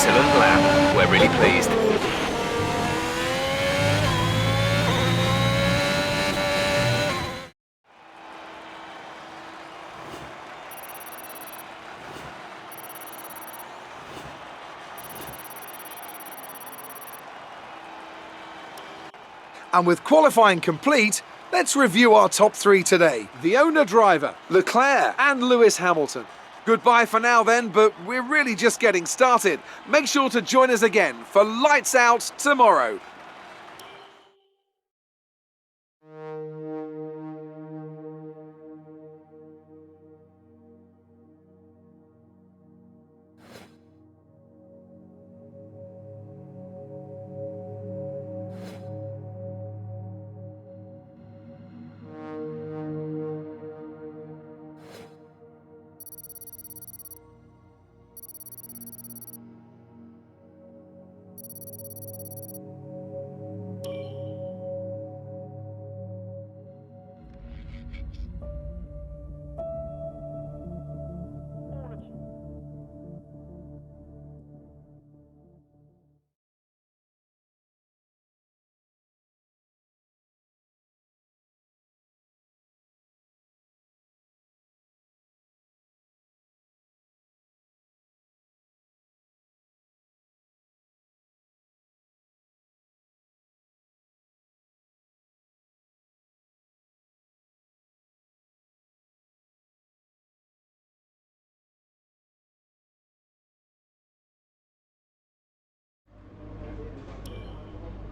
excellent lap. We're really pleased. And with qualifying complete, let's review our top three today. The owner-driver, Leclerc and Lewis Hamilton. Goodbye for now then, but we're really just getting started. Make sure to join us again for Lights Out tomorrow.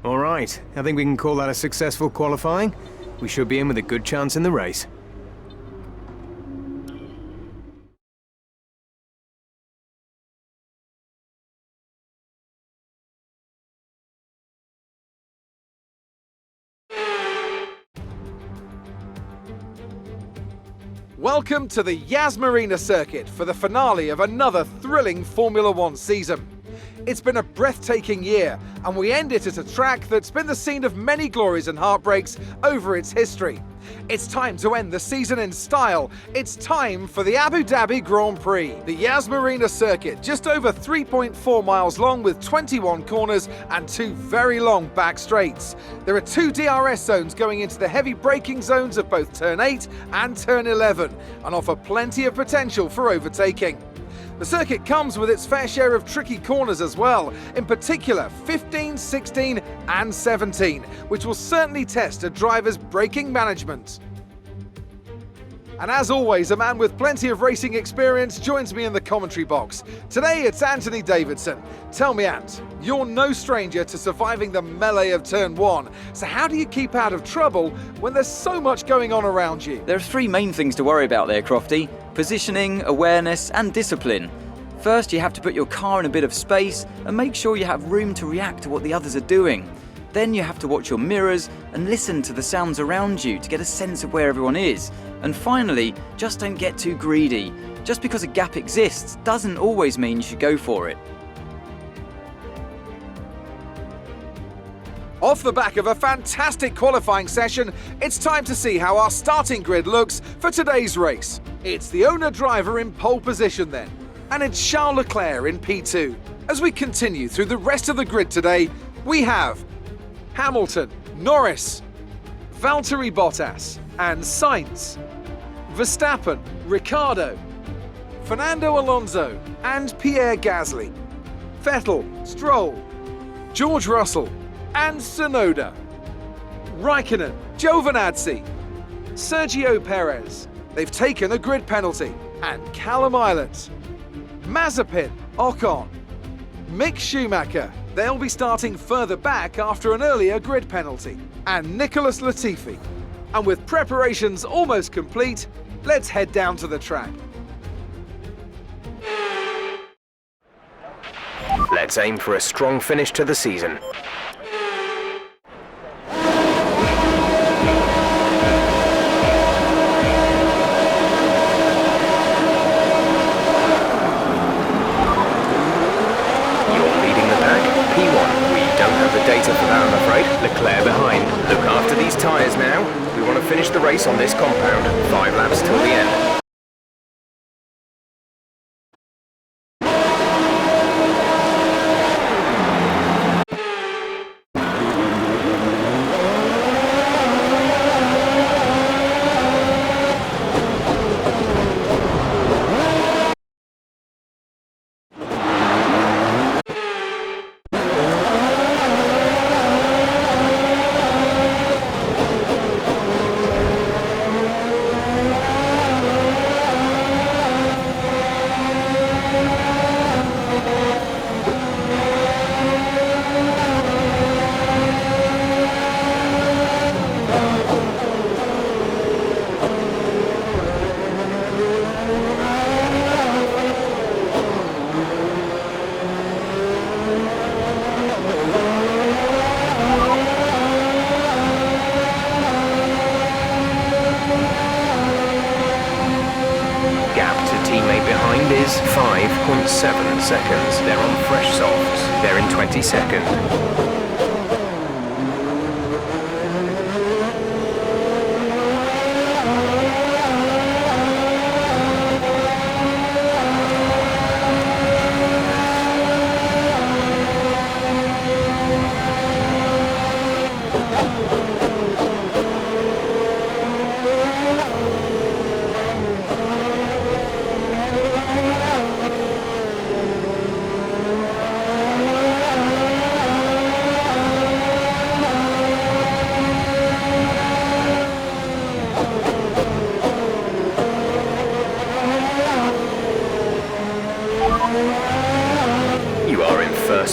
All right, I think we can call that a successful qualifying. We should be in with a good chance in the race. Welcome to the Yas Marina circuit for the finale of another thrilling Formula One season. It's been a breathtaking year, and we end it at a track that's been the scene of many glories and heartbreaks over its history. It's time to end the season in style. It's time for the Abu Dhabi Grand Prix. The Yas Marina circuit, just over 3.4 miles long with 21 corners and 2 very long back straights. There are 2 DRS zones going into the heavy braking zones of both turn 8 and turn 11 and offer plenty of potential for overtaking. The circuit comes with its fair share of tricky corners as well, in particular 15, 16 and 17, which will certainly test a driver's braking management. And as always, a man with plenty of racing experience joins me in the commentary box. Today it's Anthony Davidson. Tell me, Ant, you're no stranger to surviving the melee of turn 1, so how do you keep out of trouble when there's so much going on around you? There are 3 main things to worry about there, Crofty. Positioning, awareness and discipline. First, you have to put your car in a bit of space and make sure you have room to react to what the others are doing. Then you have to watch your mirrors and listen to the sounds around you to get a sense of where everyone is. And finally, just don't get too greedy. Just because a gap exists doesn't always mean you should go for it. Off the back of a fantastic qualifying session, it's time to see how our starting grid looks for today's race. It's the owner-driver in pole position then, and it's Charles Leclerc in P2. As we continue through the rest of the grid today, we have Hamilton, Norris, Valtteri Bottas and Sainz, Verstappen, Ricciardo, Fernando Alonso and Pierre Gasly, Vettel, Stroll, George Russell and Tsunoda, Raikkonen, Giovinazzi, Sergio Perez. They've taken a grid penalty, and Callum Islet, Mazepin, Ocon, Mick Schumacher. They'll be starting further back after an earlier grid penalty, and Nicholas Latifi. And with preparations almost complete, let's head down to the track. Let's aim for a strong finish to the season. Data for that, I'm afraid. Leclerc behind. Look after these tyres now. We want to finish the race on this compound. 5 laps till the end. is 5.7 seconds. They're on fresh softs. They're in 22nd.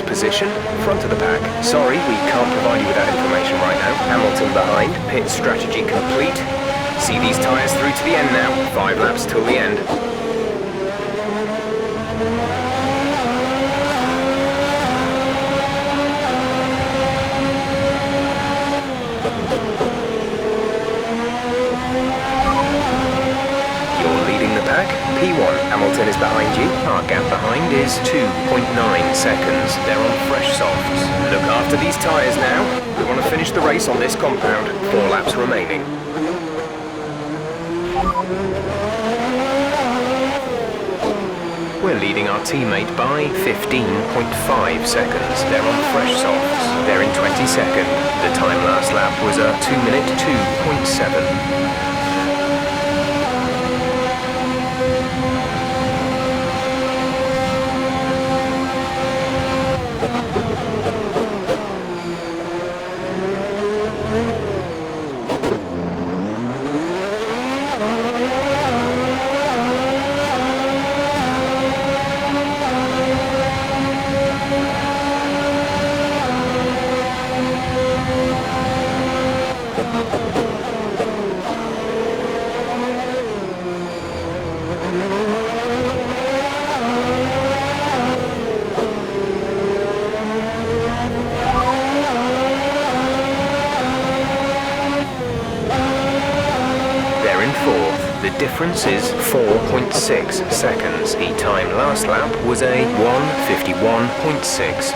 Position, front of the pack. Sorry, we can't provide you with that information right now. Hamilton behind, pit strategy complete. See these tyres through to the end now. 5 laps till the end. P1, Hamilton is behind you. Our gap behind is 2.9 seconds. They're on fresh softs. Look after these tyres now. We want to finish the race on this compound. 4 laps remaining. We're leading our teammate by 15.5 seconds. They're on fresh softs. They're in 22nd. The time last lap was a 2-minute 2.7. The difference is 4.6 seconds. The time last lap was a 1:51.6.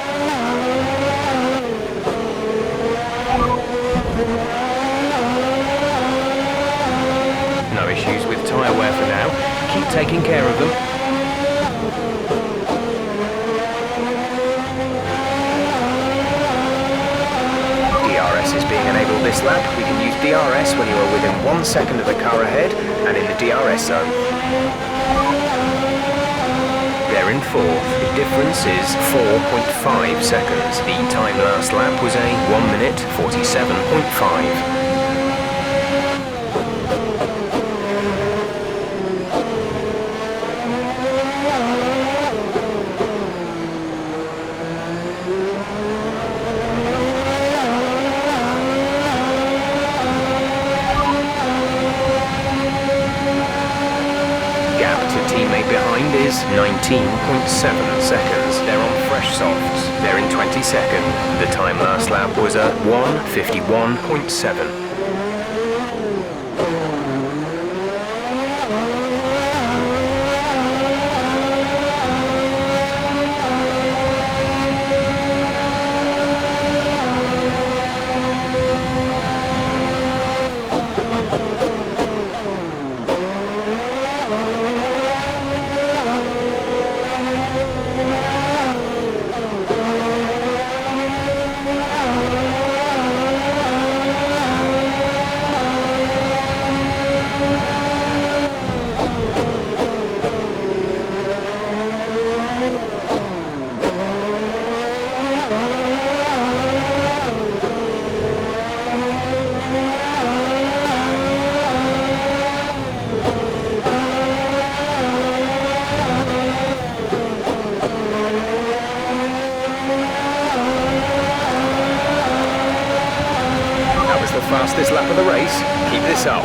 No issues with tyre wear for now. Keep taking care of them. DRS is being enabled this lap. We can use DRS when you are within 1 second of the car ahead and in the DRS zone. They're in 4th. The difference is 4.5 seconds. The time last lap was a 1-minute 47.5. Behind is 19.7 seconds. They're on fresh softs. They're in 22nd. The time last lap was a 1:51.7. Fastest lap of the race. Keep this up.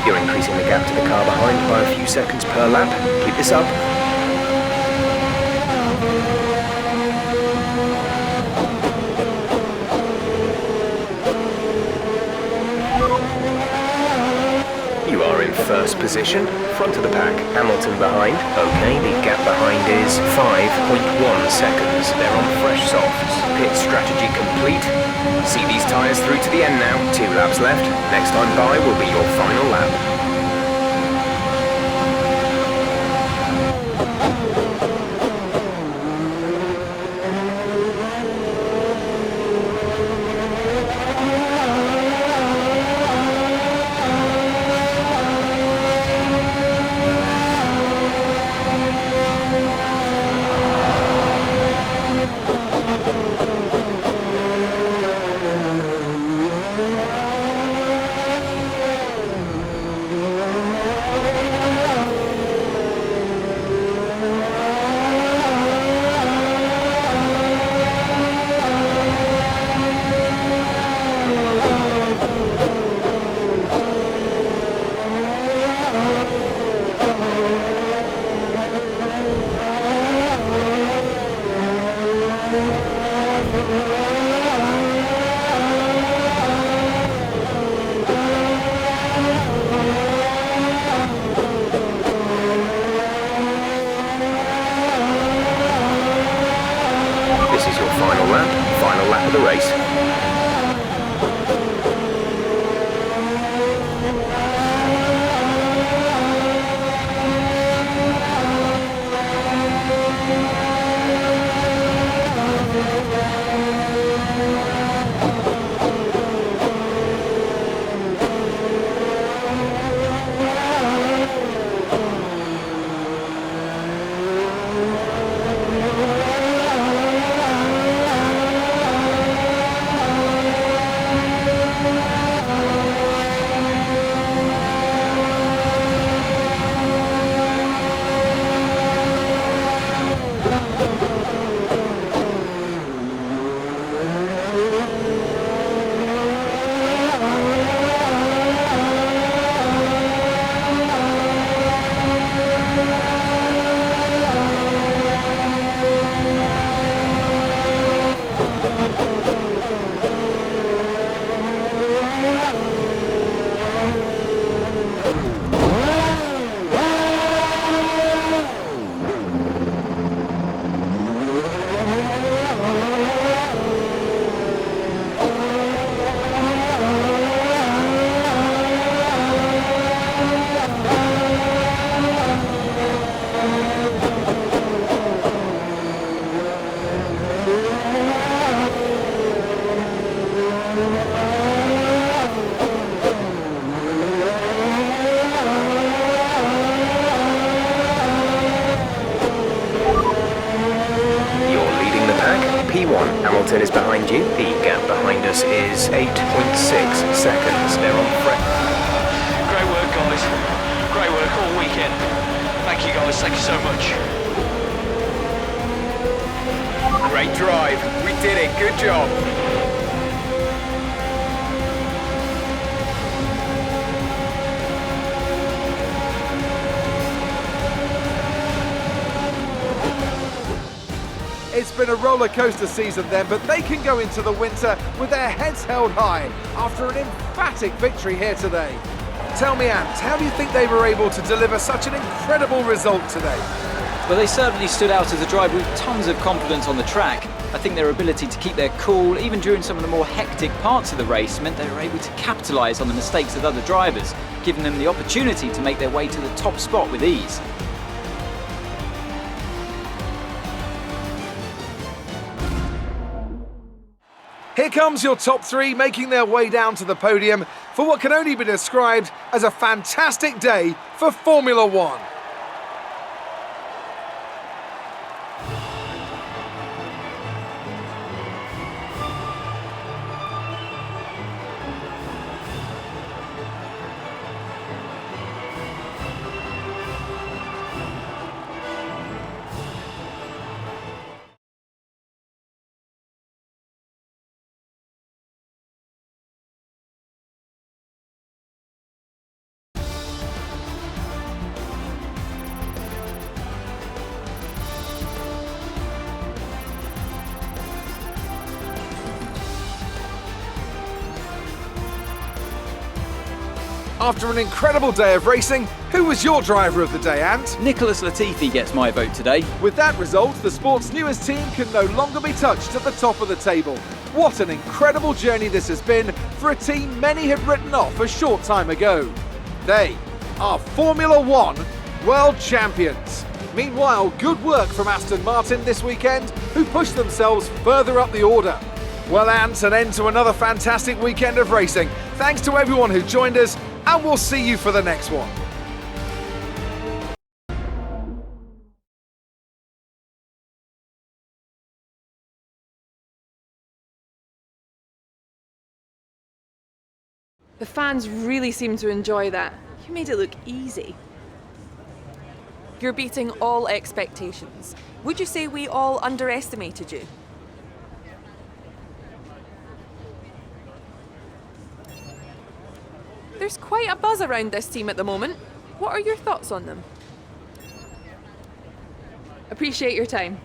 You're increasing the gap to the car behind by a few seconds per lap. Keep this up. first position, front of the pack, Hamilton behind. Okay, the gap behind is 5.1 seconds. They're on fresh softs. Pit strategy complete. See these tyres through to the end now. 2 laps left. Next time by will be your final lap. Final lap of the race. P1, Hamilton is behind you. The gap behind us is 8.6 seconds. They're on fresh. Great work, guys. Great work all weekend. Thank you, guys. Thank you so much. Great drive. We did it. Good job. It's been a roller coaster season then, but they can go into the winter with their heads held high after an emphatic victory here today. Tell me, Ant, how do you think they were able to deliver such an incredible result today? Well, they certainly stood out as a driver with tons of confidence on the track. I think their ability to keep their cool, even during some of the more hectic parts of the race, meant they were able to capitalise on the mistakes of other drivers, giving them the opportunity to make their way to the top spot with ease. Here comes your top three making their way down to the podium for what can only be described as a fantastic day for Formula One. After an incredible day of racing, who was your driver of the day, Ant? Nicholas Latifi gets my vote today. With that result, the sport's newest team can no longer be touched at the top of the table. What an incredible journey this has been for a team many had written off a short time ago. They are Formula One World Champions. Meanwhile, good work from Aston Martin this weekend, who pushed themselves further up the order. Well, Ant, an end to another fantastic weekend of racing. Thanks to everyone who joined us, and we'll see you for the next one. The fans really seem to enjoy that. You made it look easy. You're beating all expectations. Would you say we all underestimated you? There's quite a buzz around this team at the moment. What are your thoughts on them? Appreciate your time.